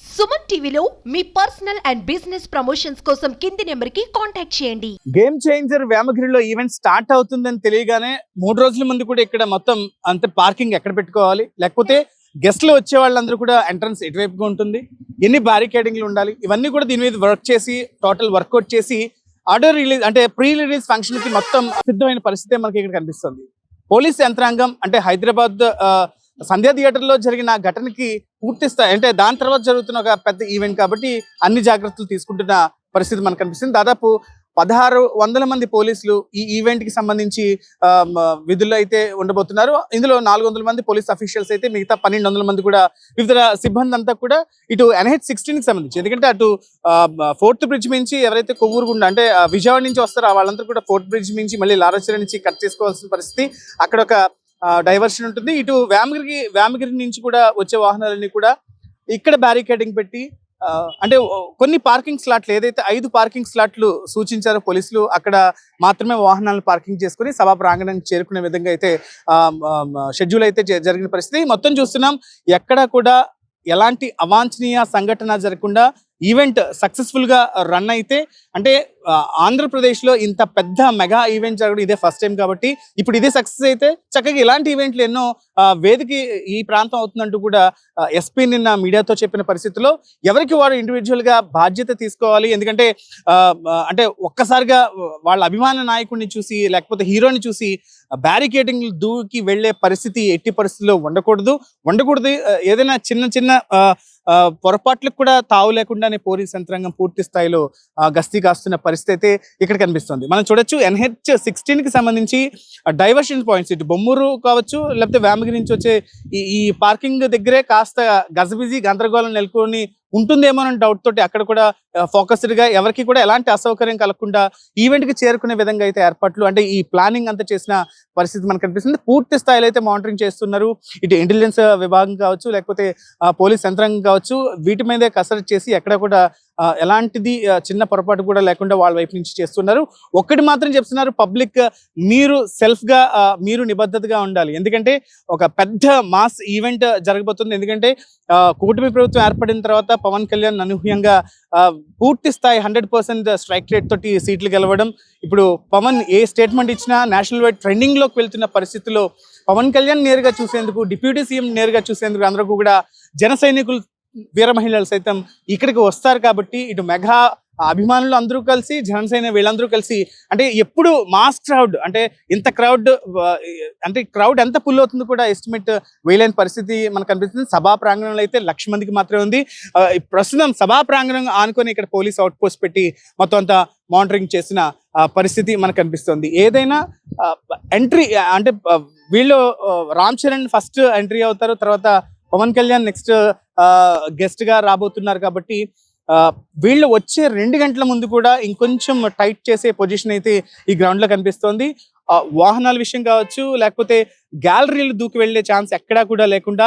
సుమన్ టీవీలో మీ personal and business promotions కోసం కింది నెంబర్కి కాంటాక్ట్ చేయండి. గేమ్ చేంజర్ వేమగిరిలో ఈవెంట్ స్టార్ట్ అవుతుందని తెలియగానే 3 రోజుల ముందు కూడా ఇక్కడ మొత్తం అంతే పార్కింగ్ ఎక్కడ పెట్టుకోవాలి, లేకపోతే గెస్ట్లు వచ్చే వాళ్ళందరూ కూడా ఎంట్రన్స్ ఎటువైపుగా ఉంటుంది, ఎన్ని బ్యారికేడింగ్లు ఉండాలి, ఇవన్నీ కూడా దీని మీద వర్క్ చేసి టోటల్ వర్కౌట్ చేసి ఆర్డర్ రిలీజ్ అంటే ప్రీ రిలీజ్ ఫంక్షన్ కి మొత్తం సిద్ధమైన పరిస్థితి మనకి ఇక్కడ కనిపిస్తుంది. పోలీస్ యంత్రాంగం అంటే హైదరాబాద్ సంధ్యా థియేటర్ లో జరిగిన ఘటనకి పూర్తి స్థాయి అంటే దాని తర్వాత జరుగుతున్న ఒక పెద్ద ఈవెంట్ కాబట్టి అన్ని జాగ్రత్తలు తీసుకుంటున్న పరిస్థితి మనకు కనిపిస్తుంది. దాదాపు 1600 మంది పోలీసులు ఈ ఈవెంట్ కి సంబంధించి విధుల్లో అయితే ఉండబోతున్నారు. ఇందులో 400 మంది పోలీస్ అఫీషియల్స్ అయితే మిగతా 1200 మంది కూడా వివిధ సిబ్బంది అంతా కూడా ఇటు NH-16 కి సంబంధించి, ఎందుకంటే అటు 4th బ్రిడ్జ్ నుంచి ఎవరైతే కొవ్వూరుగుండా అంటే విజయవాడ నుంచి వస్తారో వాళ్ళందరూ కూడా 4th బ్రిడ్జ్ నుంచి మళ్ళీ లారాచీర నుంచి కట్ చేసుకోవాల్సిన పరిస్థితి, అక్కడ ఒక డైవర్షన్ ఉంటుంది. ఇటు వేమగిరి నుంచి కూడా వచ్చే వాహనాలన్నీ కూడా ఇక్కడ బ్యారికేడింగ్ పెట్టి అంటే కొన్ని పార్కింగ్ స్లాట్లు ఏదైతే 5 పార్కింగ్ స్లాట్లు సూచించారో పోలీసులు అక్కడ మాత్రమే వాహనాలను పార్కింగ్ చేసుకుని సభా ప్రాంగణానికి చేరుకునే విధంగా అయితే షెడ్యూల్ అయితే జరిగిన పరిస్థితి మొత్తం చూస్తున్నాం. ఎక్కడ కూడా ఎలాంటి అవాంఛనీయ సంఘటన జరగకుండా ఈవెంట్ సక్సెస్ఫుల్ గా రన్ అయితే, అంటే ఆంధ్రప్రదేశ్ లో ఇంత పెద్ద మెగా ఈవెంట్ జరగడం ఇదే ఫస్ట్ టైం కాబట్టి ఇప్పుడు ఇదే సక్సెస్ అయితే చక్కగా ఇలాంటి ఈవెంట్లు ఎన్నో వేదిక ఈ ప్రాంతం అవుతుందంటూ కూడా ఎస్పీ నిన్న మీడియాతో చెప్పిన పరిస్థితిలో ఎవరికి వారు ఇండివిజువల్ గా బాధ్యత తీసుకోవాలి. ఎందుకంటే అంటే ఒక్కసారిగా వాళ్ళ అభిమాన నాయకుడిని చూసి లేకపోతే హీరోని చూసి బ్యారికేడింగ్ దూకి వెళ్లే పరిస్థితి ఎట్టి పరిస్థితుల్లో ఉండకూడదు. ఏదైనా చిన్న పొరపాట్లకు కూడా తావు లేకుండానే పోలీస్ యంత్రాంగం పూర్తి స్థాయిలో గస్తీ కాస్తున్న పరిస్థితి అయితే ఇక్కడ కనిపిస్తుంది. మనం చూడొచ్చు NH-16 కి సంబంధించి డైవర్షన్ పాయింట్స్ ఇటు బొమ్మూరు కావచ్చు లేకపోతే వేమగిరి నుంచి వచ్చే ఈ పార్కింగ్ దగ్గరే కాస్త గజబిజీ గందరగోళం నెలకొని ఉంటుందేమోనని డౌట్ తోటి అక్కడ కూడా ఫోకస్డ్ గా ఎవరికి కూడా ఎలాంటి అసౌకర్యం కలగకుండా ఈవెంట్ కి చేరుకునే విధంగా అయితే ఏర్పాట్లు అంటే ఈ ప్లానింగ్ అంతా చేసిన పరిస్థితి మనకు కనిపిస్తుంది. పూర్తి స్థాయిలో అయితే మానిటరింగ్ చేస్తున్నారు. ఇటు ఇంటెలిజెన్స్ విభాగం కావచ్చు లేకపోతే పోలీస్ యంత్రాంగం కావచ్చు, వీటి మీదే కసరత్తు చేసి ఎక్కడ కూడా ఎలాంటిది చిన్న పొరపాటు కూడా లేకుండా వాళ్ళ వైపు నుంచి చేస్తున్నారు. ఒక్కటి మాత్రం చెప్తున్నారు, పబ్లిక్ మీరు సెల్ఫ్ గా మీరు నిబద్ధతగా ఉండాలి. ఎందుకంటే ఒక పెద్ద మాస్ ఈవెంట్ జరగబోతుంది. ఎందుకంటే కూటమి ప్రభుత్వం ఏర్పడిన తర్వాత పవన్ కళ్యాణ్ అనూహ్యంగా పూర్తి స్థాయి 100% స్ట్రైక్ రేట్ తోటి సీట్లు గెలవడం, ఇప్పుడు పవన్ ఏ స్టేట్మెంట్ ఇచ్చినా నేషనల్ వైడ్ ట్రెండింగ్ లోకి వెళ్తున్న పరిస్థితుల్లో పవన్ కళ్యాణ్ నేరుగా చూసేందుకు, డిప్యూటీ సీఎం నేరుగా చూసేందుకు అందరికీ కూడా జన సైనికులు వీర మహిళలు సైతం ఇక్కడికి వస్తారు. కాబట్టి ఇటు మెగా అభిమానులు అందరూ కలిసి జనసేన వీళ్ళందరూ కలిసి అంటే ఎప్పుడు మాస్ క్రౌడ్ అంటే ఇంత క్రౌడ్ అంటే క్రౌడ్ ఎంత ఫుల్ అవుతుందో కూడా ఎస్టిమేట్ వేయలేని పరిస్థితి మనకు కనిపిస్తుంది. సభా ప్రాంగణంలో అయితే 1,00,000 మందికి మాత్రమే ఉంది. ప్రస్తుతం సభా ప్రాంగణం ఆనుకొని ఇక్కడ పోలీస్ అవుట్ పోస్ట్ పెట్టి మొత్తం అంతా మానిటరింగ్ చేసిన పరిస్థితి మనకు కనిపిస్తుంది. ఏదైనా ఎంట్రీ అంటే వీళ్ళు రామ్ చరణ్ ఫస్ట్ ఎంట్రీ అవుతారు, తర్వాత పవన్ కళ్యాణ్ నెక్స్ట్ గెస్ట్ గా రాబోతున్నారు. కాబట్టి వీళ్ళు వచ్చే 2 గంటల ముందు కూడా ఇంకొంచెం టైట్ చేసే పొజిషన్ అయితే ఈ గ్రౌండ్ లో కనిపిస్తోంది. వాహనాల విషయం కావచ్చు లేకపోతే గ్యాలరీలు దూకి వెళ్లే ఛాన్స్ ఎక్కడా కూడా లేకుండా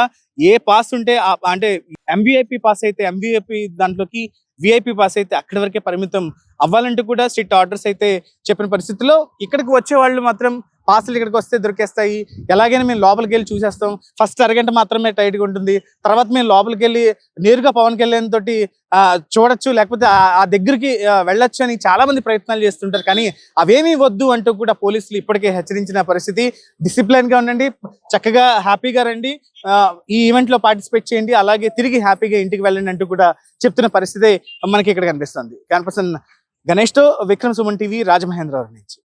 ఏ పాస్ ఉంటే అంటే ఎంవిఐపి పాస్ అయితే ఎంవిఐపి దాంట్లోకి, విఐపి పాస్ అయితే అక్కడి వరకే పరిమితం అవ్వాలంటూ కూడా స్ట్రిక్ట్ ఆర్డర్స్ అయితే చెప్పిన పరిస్థితిలో ఇక్కడికి వచ్చే వాళ్ళు మాత్రం పాసులు ఇక్కడికి వస్తే దొరికేస్తాయి, ఎలాగైనా మేము లోపలికి వెళ్ళి చూసేస్తాం, ఫస్ట్ అరగంట మాత్రమే టైట్గా ఉంటుంది, తర్వాత మేము లోపలికి వెళ్ళి నేరుగా పవన్ కళ్యాణ్ తోటి చూడొచ్చు లేకపోతే ఆ దగ్గరికి వెళ్ళొచ్చు అని చాలా మంది ప్రయత్నాలు చేస్తుంటారు. కానీ అవేమీ వద్దు అంటూ కూడా పోలీసులు ఇప్పటికే హెచ్చరించిన పరిస్థితి. డిసిప్లైన్ గా ఉండండి, చక్కగా హ్యాపీగా రండి, ఈ ఈవెంట్ లో పార్టిసిపేట్ చేయండి, అలాగే తిరిగి హ్యాపీగా ఇంటికి వెళ్ళండి అంటూ కూడా చెప్తున్న పరిస్థితి మనకి ఇక్కడ కనిపిస్తుంది. క్యాన్పర్సన్ గణేష్ తో విక్రమ్, సుమన్ టీవీ, రాజమహేంద్రవరం నుంచి.